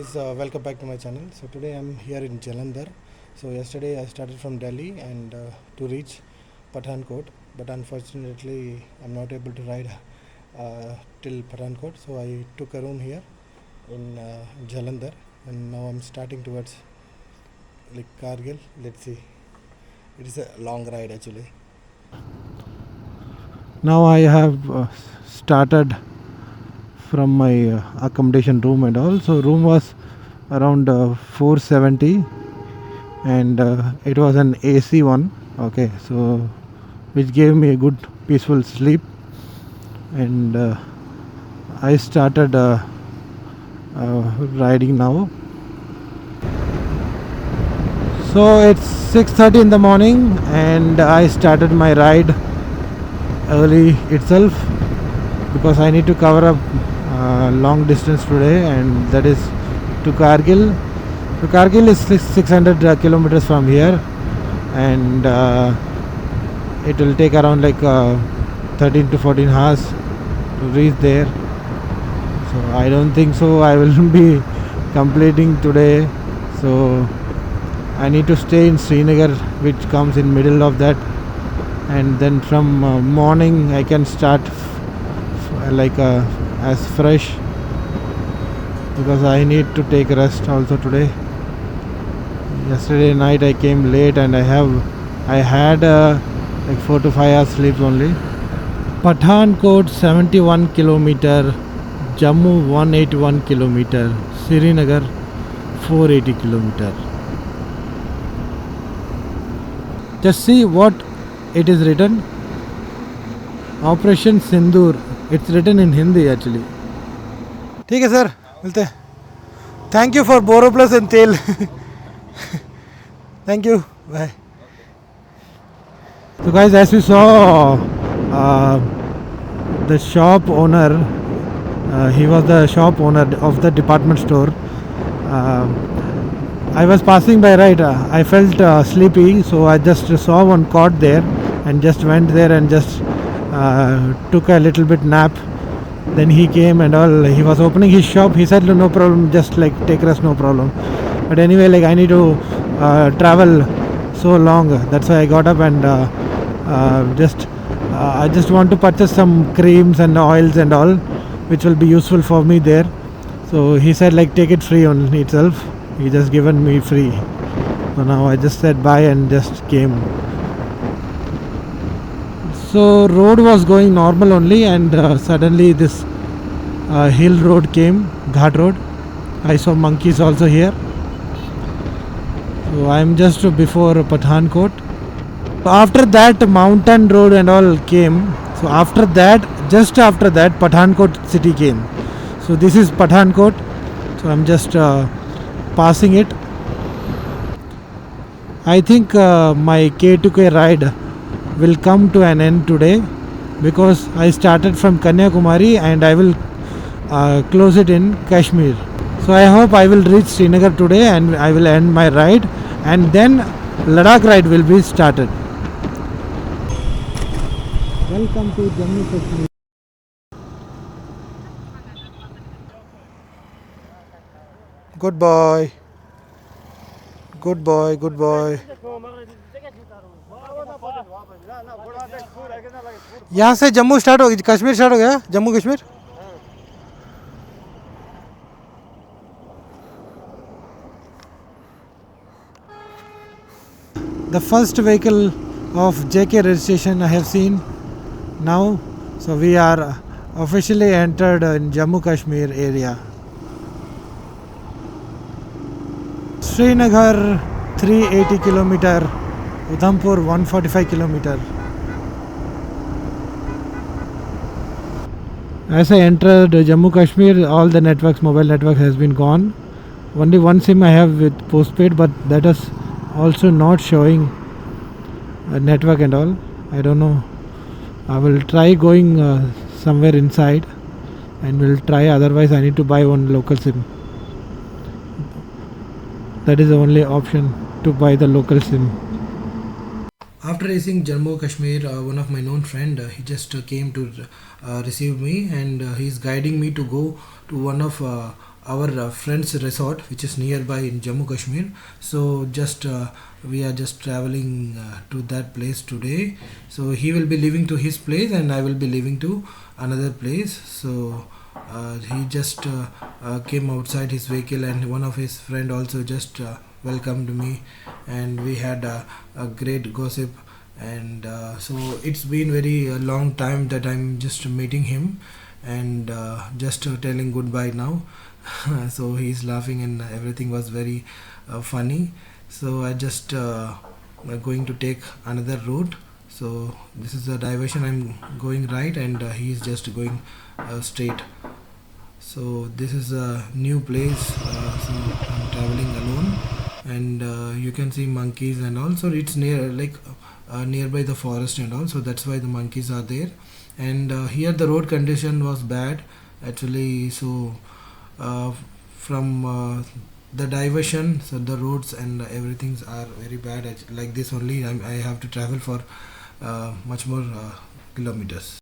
guys, welcome back to my channel. So today I'm here in Jalandhar. So yesterday I started from Delhi and to reach Pathankot, but unfortunately I'm not able to ride till Pathankot. So I took a room here in Jalandhar, and now I'm starting towards like Kargil. Let's see. It is a long ride actually. Now I have started from my accommodation room and all. So room was around 470, and it was an AC one. Okay, so which gave me a good peaceful sleep, and I started riding now. So it's 6:30 in the morning, and I started my ride early itself because I need to cover up long distance today, and that is to Kargil. So Kargil is 600 kilometers from here, and it will take around like 13 to 14 hours to reach there. So I don't think so I will be completing today. So I need to stay in Srinagar, which comes in middle of that, and then from morning I can start as fresh, because I need to take rest also today. Yesterday night I came late, and I had like 4 to 5 hours sleep only. Pathankot 71 kilometer, Jammu 181 kilometer, Srinagar 480 kilometer. Just see what it is written. Operation Sindoor. It's written in Hindi actually. ठीक है sir, मिलते हैं. Thank you for Boroplus and Tel. Thank you. Bye. So guys, as we saw, the shop owner, he was the shop owner of the department store. I was passing by, right, I felt sleepy, so I just saw one cot there and just went there and just took a little bit nap. Then he came and all, he was opening his shop. He said no problem, just like take rest, no problem. But anyway, like I need to travel so long, that's why I got up and I just want to purchase some creams and oils and all, which will be useful for me there. So he said like take it free on itself. He just given me free. So now I just said bye and just came. So road was going normal only, and suddenly this hill road came, Ghat road. I saw monkeys also here. So I am just before Pathankot. After that mountain road and all came. So after that, just after that, Pathankot city came. So this is Pathankot. So I am just passing it. I think my K2K ride will come to an end today, because I started from Kanyakumari and I will close it in Kashmir. So I hope I will reach Srinagar today and I will end my ride, and then Ladak ride will be started. Welcome to Jammu, Kashmir. Good boy. Good boy, good boy. यहाँ से Jammu start हो गया, Kashmir start हो गया, Jammu Kashmir. The first vehicle of JK registration I have seen now. So we are officially entered in Jammu Kashmir area. Srinagar 380 kilometer, Udhampur 145 kilometer. As I entered Jammu Kashmir, all the networks, mobile network has been gone. Only one SIM I have with postpaid, but that is also not showing a network and all. I don't know. I will try going somewhere inside and will try. Otherwise, I need to buy one local SIM. That is the only option, to buy the local SIM. After reaching Jammu Kashmir, one of my known friend, he just came to receive me, and he is guiding me to go to one of our friend's resort, which is nearby in Jammu Kashmir. So just we are just traveling to that place today. So he will be leaving to his place, and I will be leaving to another place. So he just came outside his vehicle, and one of his friend also just welcomed me, and we had a great gossip. And so it's been very long time that I'm just meeting him, and just telling goodbye now. So he's laughing, and everything was very funny. So I just going to take another route. So this is the diversion, I'm going right, and he's just going straight. So this is a new place. So I'm traveling alone, and you can see monkeys, and also it's near, like nearby the forest and all, so that's why the monkeys are there. And here the road condition was bad actually. So uh, from the diversion, so the roads and everything's are very bad. Like this only, I have to travel for much more kilometers.